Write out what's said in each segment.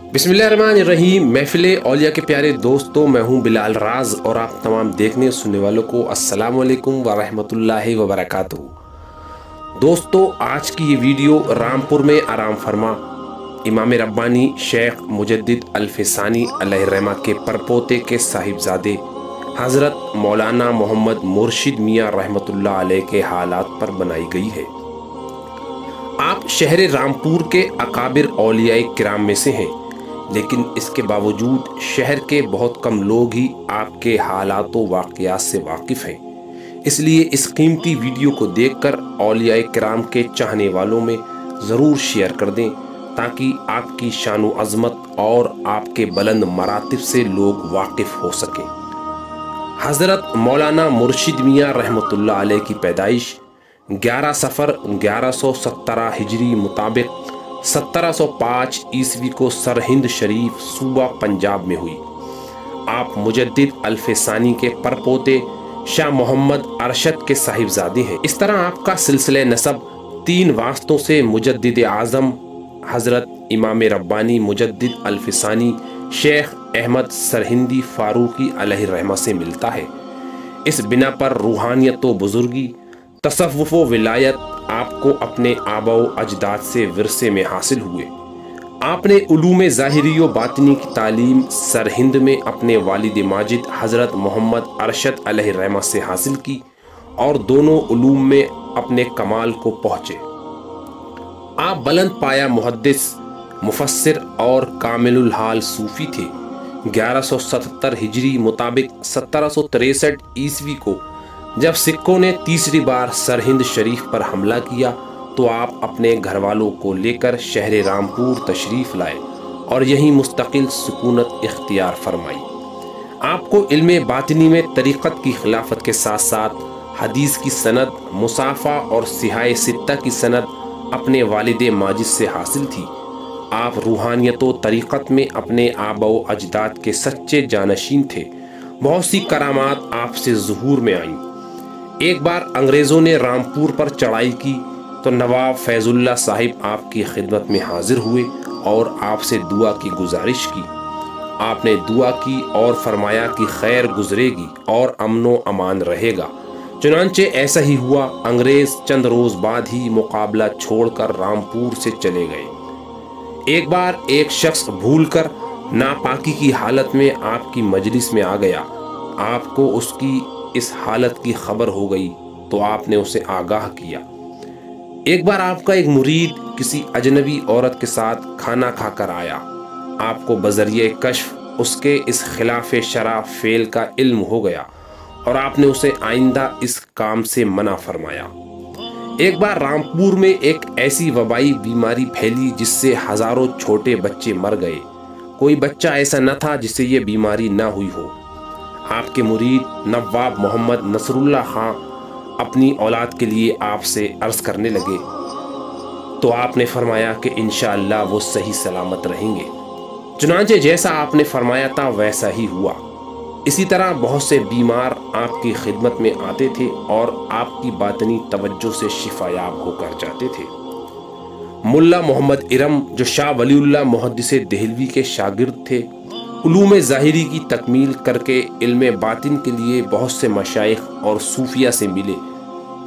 बिस्मिल्लाहिर्रहमानिर्रहीम। महफिल औलिया के प्यारे दोस्तों, मैं हूं बिलाल राज और आप तमाम देखने सुनने वालों को अस्सलाम वालेकुम व रहमतुल्लाहि व बरकातुहू। दोस्तों, आज की ये वीडियो रामपुर में आराम फरमा इमाम रब्बानी शेख मुजद्दिद अल-फ़सानी अलैहिर्रहमा के परपोते के साहिबजादे हज़रत मौलाना मोहम्मद मुर्शिद मियाँ रहमतुल्लाह अलैह के हालात पर बनाई गई है। आप शहर रामपुर के अकाबिर औलियाए किराम में से हैं, लेकिन इसके बावजूद शहर के बहुत कम लोग ही आपके हालात व वाक़यात से वाकिफ़ हैं। इसलिए इस कीमती वीडियो को देखकर औलियाए किराम के चाहने वालों में ज़रूर शेयर कर दें, ताकि आपकी शान व अज़मत और आपके बुलंद मरातिब से लोग वाकिफ़ हो सकें। हज़रत मौलाना मुर्शिद मियाँ रहमतुल्लाह अलैह की पैदाइश 11 सफ़र 1117 हिजरी मुताबिक 1705 ईस्वी को सरहिंद शरीफ सूबा पंजाब में हुई। आप मुजद्दिद अल-फ़सानी के परपोते शाह मोहम्मद अरशद के साहिबजादे हैं। इस तरह आपका सिलसिले नसब 3 वास्तों से मुजद्दिद आज़म हज़रत इमाम रब्बानी मुजद्दिद अल-फ़सानी शेख अहमद सरहिंदी फ़ारूक़ी अलैहिर्रहमा से मिलता है। इस बिना पर रूहानियत व बुज़ुर्गी, तसव्वुफ़ व विलायत आपको अपने आबा व अजदाद से विरसे में हासिल हुए। आपने उलूम ज़ाहिरी व बातिनी की तालीम सरहिंद में अपने वालिद माजिद हज़रत मोहम्मद अरशद अलैहिर्रहमा से हासिल की और दोनों उलूम में अपने कमाल को पहुँचे। आप बुलंद पाया मुहद्दिस, मुफस्सिर और कामिलुल हाल सूफ़ी थे। 1177 हिजरी मुताबिक 1763 ईस्वी को जब सिक्कों ने तीसरी बार सरहिंद शरीफ पर हमला किया, तो आप अपने घर वालों को लेकर शहर रामपुर तशरीफ़ लाए और यहीं मुस्तकिल सुकूनत इख्तियार फरमाई। आपको इल्म बातिनी में तरीक़त की खिलाफत के साथ साथ हदीस की सनद, मुसाफ़ा और सिहाए सित्ता की सनद अपने वालिद माजिद से हासिल थी। आप रूहानियत व तरीक़त में अपने आबा व अजदाद के सच्चे जानशीन थे। बहुत सी करामात आपसे ज़ुहूर में आईं। एक बार अंग्रेज़ों ने रामपुर पर चढ़ाई की तो नवाब फैज़ुल्लाह साहिब आपकी खिदमत में हाजिर हुए और आपसे दुआ की गुजारिश की। आपने दुआ की और फरमाया कि खैर गुजरेगी और अमनो अमान रहेगा। चुनांचे ऐसा ही हुआ। अंग्रेज़ चंद रोज़ बाद ही मुकाबला छोड़कर रामपुर से चले गए। एक बार एक शख्स भूलकर नापाकी की हालत में आपकी मजलिस में आ गया। आपको उसकी इस हालत की खबर हो गई तो आपने उसे आगाह किया। एक बार आपका एक मुरीद किसी अजनबी औरत के साथ खाना खाकर आया। आपको बज़रिए कश्फ उसके इस खिलाफ शरा फेल का इल्म हो गया और आपने उसे आइंदा इस काम से मना फरमाया। एक बार रामपुर में एक ऐसी वबाई बीमारी फैली जिससे हजारों छोटे बच्चे मर गए। कोई बच्चा ऐसा न था जिसे ये बीमारी ना हुई हो। आपके मुरीद नवाब मोहम्मद नसरुल्लाह खां अपनी औलाद के लिए आपसे अर्ज़ करने लगे, तो आपने फरमाया कि इंशाअल्लाह वो सही सलामत रहेंगे। चुनांचे जैसा आपने फरमाया था वैसा ही हुआ। इसी तरह बहुत से बीमार आपकी खिदमत में आते थे और आपकी बातनी तवज्जो से शिफायाब होकर जाते थे। मुल्ला मोहम्मद इरम, जो शाह वलीउल्लाह मुहद्दिस देहलवी के शागिर्द थे, उलूम ज़ाहिरी की तकमील करके इल्म बातिन के लिए बहुत से मशाइख और सूफिया से मिले,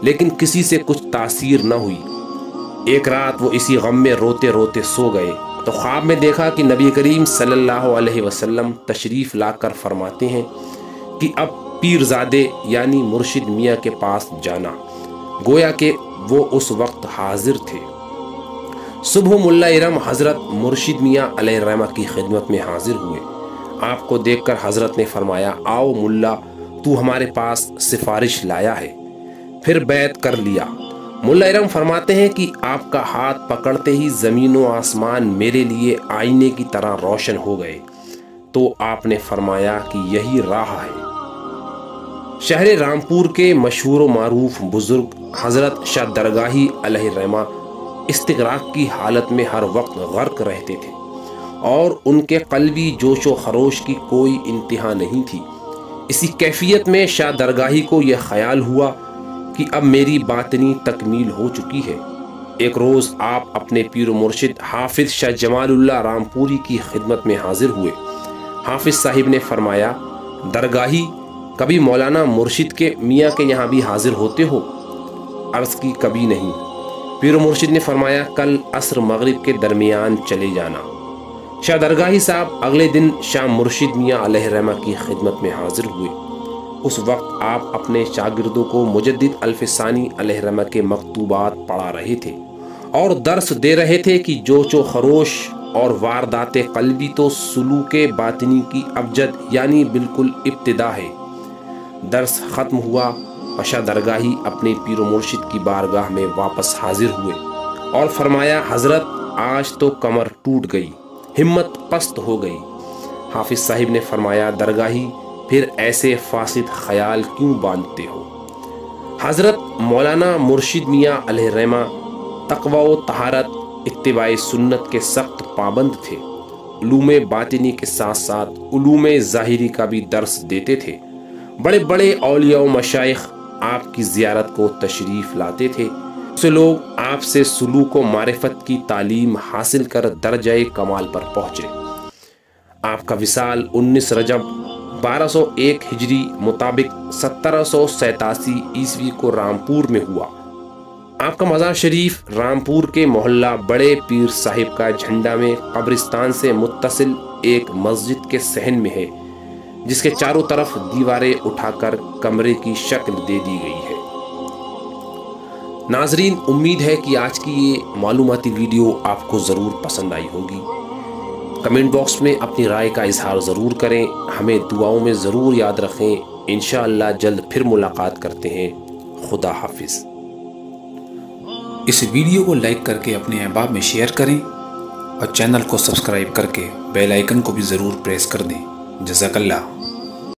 लेकिन किसी से कुछ तासीर न हुई। एक रात वो इसी गम में रोते रोते सो गए तो ख्वाब में देखा कि नबी करीम सल्लल्लाहु अलैहि वसल्लम तशरीफ़ लाकर फरमाते हैं कि अब पीरज़ादे यानी मुर्शिद मियाँ के पास जाना। गोया कि वो उस वक्त हाजिर थे। सुबह मुल्ला इरम हज़रत मुर्शिद मियाँ अलैहिर्रहमा की खिदमत में हाजिर हुए। आपको देखकर हज़रत ने फरमाया, आओ मुल्ला, तू हमारे पास सिफारिश लाया है। फिर बैत कर लिया। मुल्ला इरम फरमाते हैं कि आपका हाथ पकड़ते ही ज़मीन व आसमान मेरे लिए आईने की तरह रोशन हो गए। तो आपने फरमाया कि यही राह है। शहर रामपुर के मशहूर व मारूफ बुजुर्ग हज़रत शाह दरगाही अलैहिर्रहमा इस्तिग़राक़ की हालत में हर वक्त गर्क रहते थे और उनके क़ल्बी जोश व खरोश की कोई इंतहा नहीं थी। इसी कैफियत में शाह दरगाही को यह ख्याल हुआ कि अब मेरी बातनी तकमील हो चुकी है। ایک روز آپ اپنے پیر و مرشد حافظ شاہ جمال اللہ رامپوری کی خدمت میں حاضر ہوئے۔ حافظ صاحب نے فرمایا، درگاہی کبھی مولانا مرشد کے میاں کے یہاں بھی حاضر ہوتے ہو؟ عرض کی کبھی نہیں۔ پیر و مرشد نے فرمایا، کل عصر مغرب کے درمیان چلے جانا۔ شاہ درگاہی صاحب اگلے دن شاہ مرشد میاں علیہ الرحمہ کی خدمت میں حاضر ہوئے۔ اس وقت آپ اپنے شاگردوں کو مجدد الف ثانی علیہ الرحمہ کے مکتوبات پڑھا رہے تھے اور درس دے رہے تھے کہ جوش و خروش اور واردات قلبی تو سلوک باطنی کی ابجد یعنی بالکل ابتدا ہے۔ درس ختم ہوا اور شاہ درگاہی اپنے پیر و مرشد کی بارگاہ میں واپس حاضر ہوئے اور فرمایا، حضرت آج تو کمر ٹوٹ گئی، ہمت پست ہو گئی۔ حافظ صاحب نے فرمایا، درگاہی پھر ایسے فاسد خیال کیوں باندھتے ہو؟ حضرت مولانا مرشد میاں علیہ الرحمہ تقوی و طہارت، اتباع سنت کے سخت پابند تھے۔ علوم باطنی کے ساتھ ساتھ علوم ظاہری کا بھی درس دیتے تھے۔ بڑے بڑے اولیاء و مشائخ آپ کی زیارت کو تشریف لاتے تھے۔ سے لوگ آپ سے سلوک و معرفت کی تعلیم حاصل کر درجہ کمال پر پہنچے۔ آپ کا وصال 19 رجب 1201 ہجری مطابق 1787 عیسوی کو رامپور میں ہوا۔ آپ کا مزار شریف رامپور کے محلہ بڑے پیر صاحب کا جھنڈا میں قبرستان سے متصل ایک مسجد کے صحن میں ہے، جس کے چاروں طرف دیواریں اٹھا کر کمرے کی شکل دے دی گئی ہے۔ ناظرین، امید ہے کہ آج کی یہ معلوماتی ویڈیو آپ کو ضرور پسند آئی ہوگی۔ کمنٹ باکس میں اپنی رائے کا اظہار ضرور کریں، ہمیں دعاؤں میں ضرور یاد رکھیں۔ انشاءاللہ جلد پھر ملاقات کرتے ہیں۔ خدا حافظ۔ اس ویڈیو کو لائک کر کے اپنے احباب میں شیئر کریں اور چینل کو سبسکرائب کر کے بیل آئیکن کو بھی ضرور پریس کر دیں۔ جزاک اللہ۔